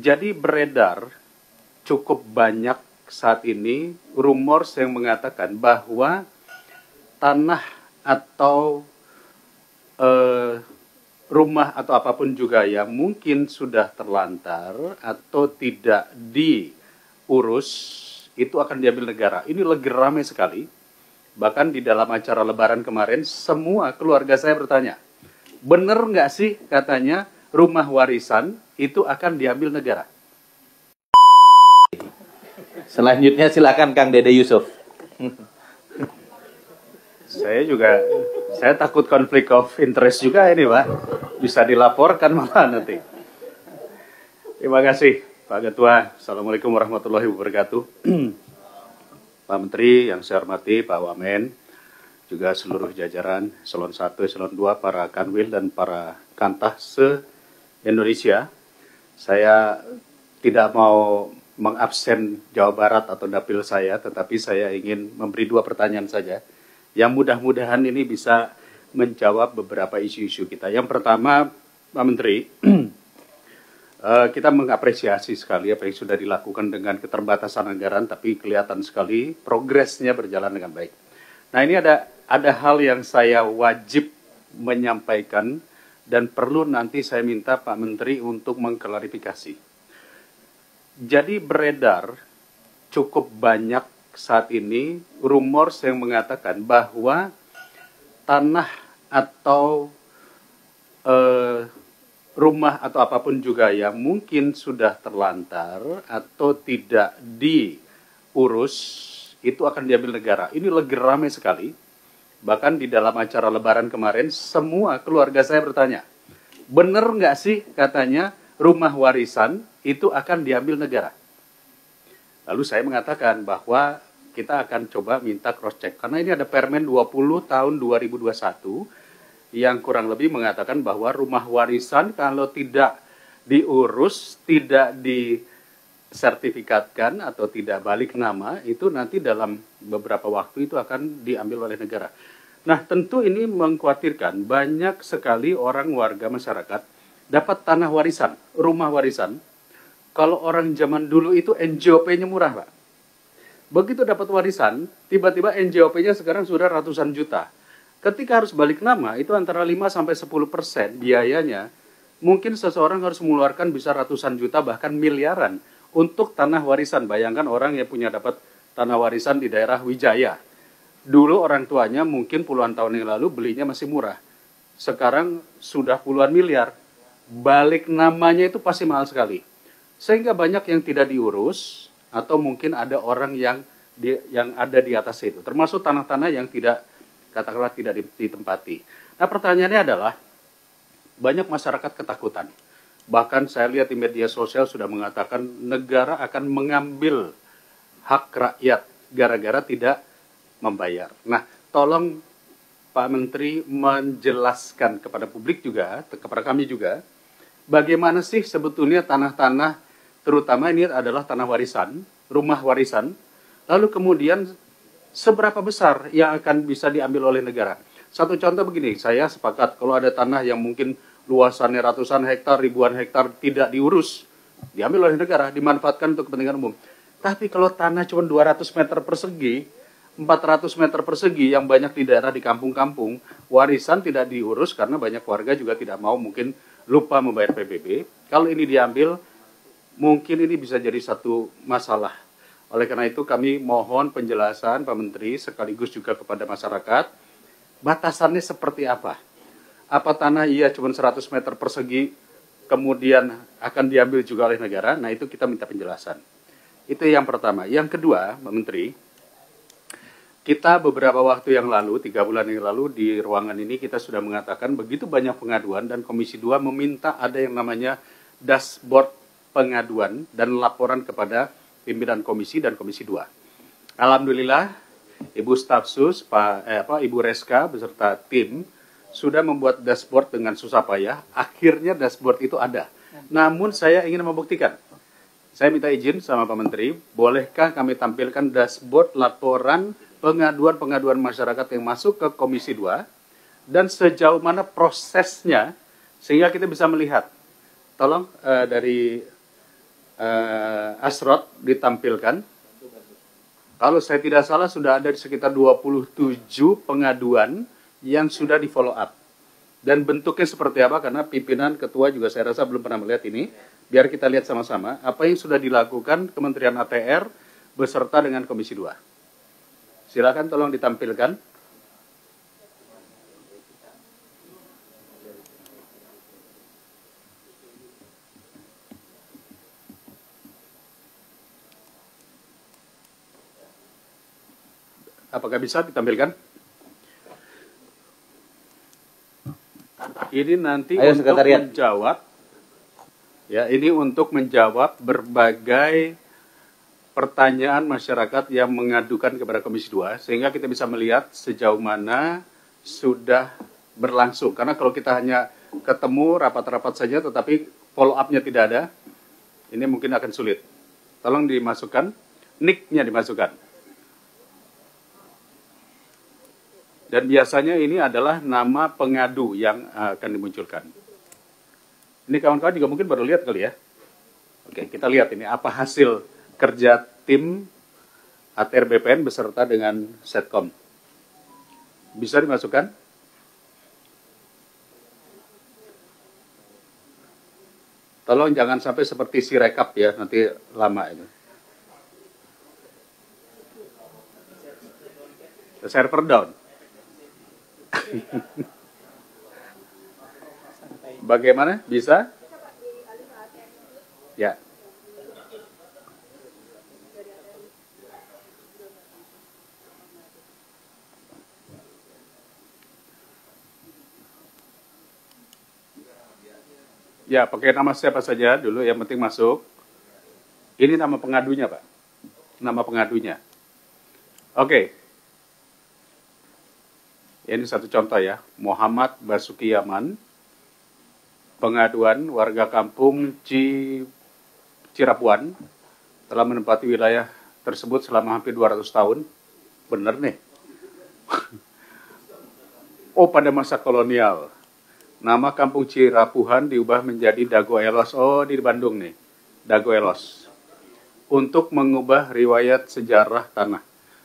Jadi beredar cukup banyak saat ini rumor yang mengatakan bahwa tanah atau rumah atau apapun juga yang mungkin sudah terlantar atau tidak diurus itu akan diambil negara. Ini lagi ramai sekali. Bahkan di dalam acara Lebaran kemarin semua keluarga saya bertanya, bener nggak sih katanya rumah warisan itu akan diambil negara? Selanjutnya silakan Kang Dede Yusuf. Saya takut konflik of interest juga ini, Pak. Bisa dilaporkan malah nanti. Terima kasih, Pak Ketua. Assalamualaikum warahmatullahi wabarakatuh. Pak Menteri yang saya hormati, Pak Wamen, juga seluruh jajaran Eselon 1, Eselon 2, para kanwil dan para kantah se-Indonesia. Saya tidak mau mengabsen Jawa Barat atau dapil saya, tetapi saya ingin memberi dua pertanyaan saja yang mudah-mudahan ini bisa menjawab beberapa isu-isu kita. Yang pertama, Pak Menteri, kita mengapresiasi sekali apa yang sudah dilakukan dengan keterbatasan anggaran, tapi kelihatan sekali progresnya berjalan dengan baik. Nah, ini ada hal yang saya wajib menyampaikan dan perlu nanti saya minta Pak Menteri untuk mengklarifikasi. Jadi beredar cukup banyak saat ini rumor yang mengatakan bahwa tanah atau rumah atau apapun juga yang mungkin sudah terlantar atau tidak diurus itu akan diambil negara. Ini lagi ramai sekali. Bahkan di dalam acara Lebaran kemarin semua keluarga saya bertanya, bener nggak sih katanya rumah warisan itu akan diambil negara? Lalu saya mengatakan bahwa kita akan coba minta cross check. Karena ini ada Permen 20 tahun 2021 yang kurang lebih mengatakan bahwa rumah warisan kalau tidak diurus, tidak disertifikatkan atau tidak balik nama, itu nanti dalam beberapa waktu itu akan diambil oleh negara. Nah, tentu ini mengkhawatirkan banyak sekali orang warga masyarakat dapat tanah warisan, rumah warisan. Kalau orang zaman dulu itu NJOP-nya murah, Pak. Begitu dapat warisan, tiba-tiba NJOP-nya sekarang sudah ratusan juta. Ketika harus balik nama, itu antara 5-10% biayanya. Mungkin seseorang harus mengeluarkan bisa ratusan juta, bahkan miliaran untuk tanah warisan. Bayangkan orang yang punya dapat tanah warisan di daerah Wijaya. Dulu orang tuanya mungkin puluhan tahun yang lalu belinya masih murah. Sekarang sudah puluhan miliar. Balik namanya itu pasti mahal sekali. Sehingga banyak yang tidak diurus, atau mungkin ada orang yang ada di atas itu. Termasuk tanah-tanah yang tidak, katakanlah tidak ditempati. Nah, pertanyaannya adalah, banyak masyarakat ketakutan. Bahkan saya lihat di media sosial sudah mengatakan negara akan mengambil hak rakyat gara-gara tidak membayar. Nah, tolong Pak Menteri menjelaskan kepada publik juga, kepada kami juga, bagaimana sih sebetulnya tanah-tanah, terutama ini adalah tanah warisan, rumah warisan, lalu kemudian seberapa besar yang akan bisa diambil oleh negara. Satu contoh begini, saya sepakat kalau ada tanah yang mungkin luasannya ratusan hektar, ribuan hektar tidak diurus, diambil oleh negara, dimanfaatkan untuk kepentingan umum. Tapi kalau tanah cuma 200 meter persegi, 400 meter persegi yang banyak di daerah di kampung-kampung, warisan tidak diurus karena banyak warga juga tidak mau, mungkin lupa membayar PBB. Kalau ini diambil, mungkin ini bisa jadi satu masalah. Oleh karena itu kami mohon penjelasan Pak Menteri sekaligus juga kepada masyarakat, batasannya seperti apa? Apa tanah iya cuma 100 meter persegi kemudian akan diambil juga oleh negara? Nah, itu kita minta penjelasan. Itu yang pertama. Yang kedua, Pak Menteri, kita beberapa waktu yang lalu, 3 bulan yang lalu di ruangan ini kita sudah mengatakan begitu banyak pengaduan dan Komisi 2 meminta ada yang namanya dashboard pengaduan dan laporan kepada pimpinan komisi dan Komisi 2. Alhamdulillah, Ibu Staf Sus, Ibu Reska beserta tim sudah membuat dashboard dengan susah payah. Akhirnya dashboard itu ada. Namun saya ingin membuktikan. Saya minta izin sama Pak Menteri, bolehkah kami tampilkan dashboard laporan pengaduan-pengaduan masyarakat yang masuk ke Komisi 2 dan sejauh mana prosesnya sehingga kita bisa melihat. Tolong dari Asrot ditampilkan. Kalau saya tidak salah sudah ada sekitar 27 pengaduan yang sudah di follow up. Dan bentuknya seperti apa, karena pimpinan ketua juga saya rasa belum pernah melihat ini. Biar kita lihat sama-sama apa yang sudah dilakukan Kementerian ATR beserta dengan Komisi 2. Silakan tolong ditampilkan. Apakah bisa ditampilkan? Ini nanti Ayo, untuk Sekretariat. menjawab, ya, ini untuk menjawab berbagai pertanyaan masyarakat yang mengadukan kepada Komisi 2, sehingga kita bisa melihat sejauh mana sudah berlangsung. Karena kalau kita hanya ketemu rapat-rapat saja, tetapi follow up-nya tidak ada, ini mungkin akan sulit. Tolong dimasukkan, nick-nya dimasukkan. Dan biasanya ini adalah nama pengadu yang akan dimunculkan. Ini kawan-kawan juga mungkin baru lihat kali ya. Oke, kita lihat ini apa hasil kerja tim ATR BPN beserta dengan Setkom. Bisa dimasukkan? Tolong jangan sampai seperti si rekap ya, nanti lama itu. Server down. Bagaimana? Bisa? Ya. Ya, pakai nama siapa saja dulu, yang penting masuk. Ini nama pengadunya, Pak. Nama pengadunya. Oke. Ini satu contoh ya, Muhammad Basuki Yaman, pengaduan warga kampung Cirapuan, telah menempati wilayah tersebut selama hampir 200 tahun. Bener nih. Oh, pada masa kolonial, nama kampung Cirapuhan diubah menjadi Dago Elos. Oh, di Bandung nih, Dago Elos. Untuk mengubah riwayat sejarah tanah.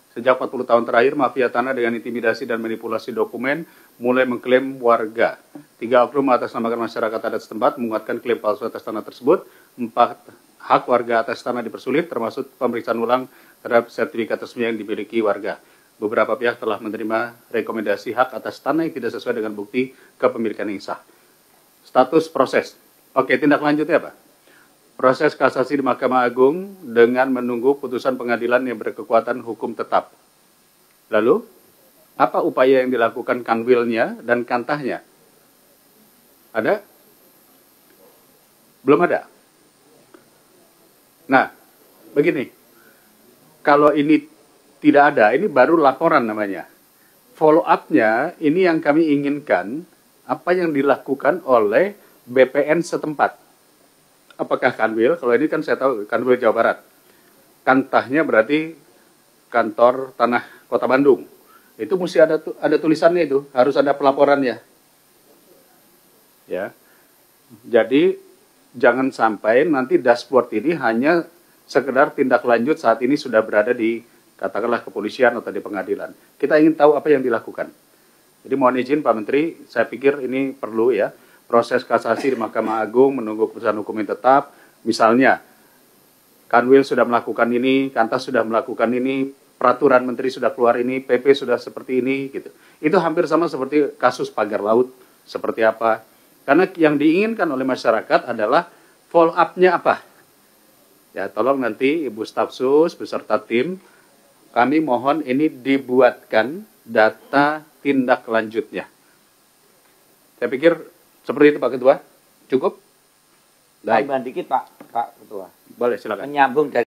Sejak 40 tahun terakhir, mafia tanah dengan intimidasi dan manipulasi dokumen mulai mengklaim warga. 3 oknum mengatasnamakan masyarakat adat setempat menguatkan klaim palsu atas tanah tersebut. 4 hak warga atas tanah dipersulit, termasuk pemeriksaan ulang terhadap sertifikat resmi yang dimiliki warga. Beberapa pihak telah menerima rekomendasi hak atas tanah yang tidak sesuai dengan bukti kepemilikan yang sah. Status proses. Oke, tindak lanjutnya apa? Proses kasasi di Mahkamah Agung dengan menunggu putusan pengadilan yang berkekuatan hukum tetap. Lalu, apa upaya yang dilakukan kanwilnya dan kantahnya? Ada? Belum ada. Nah, begini. Kalau ini tidak ada, ini baru laporan namanya. Follow up-nya, ini yang kami inginkan, apa yang dilakukan oleh BPN setempat. Apakah kanwil? Kalau ini kan saya tahu kanwil Jawa Barat. Kantahnya berarti kantor tanah Kota Bandung. Itu mesti ada tulisannya itu, harus ada pelaporannya. Ya. Jadi jangan sampai nanti dashboard ini hanya sekedar tindak lanjut saat ini sudah berada di katakanlah kepolisian atau di pengadilan. Kita ingin tahu apa yang dilakukan. Jadi mohon izin Pak Menteri, saya pikir ini perlu ya. Proses kasasi di Mahkamah Agung menunggu keputusan hukum yang tetap. Misalnya, Kanwil sudah melakukan ini, Kantas sudah melakukan ini, peraturan menteri sudah keluar ini, PP sudah seperti ini, gitu. Itu hampir sama seperti kasus pagar laut, seperti apa. Karena yang diinginkan oleh masyarakat adalah follow up-nya apa. Ya, tolong nanti Ibu Staf Sus beserta tim, kami mohon ini dibuatkan data tindak lanjutnya. Saya pikir seperti itu Pak Ketua. Cukup? Tambahan dikit Pak Ketua. Boleh, silakan. Menyambung dari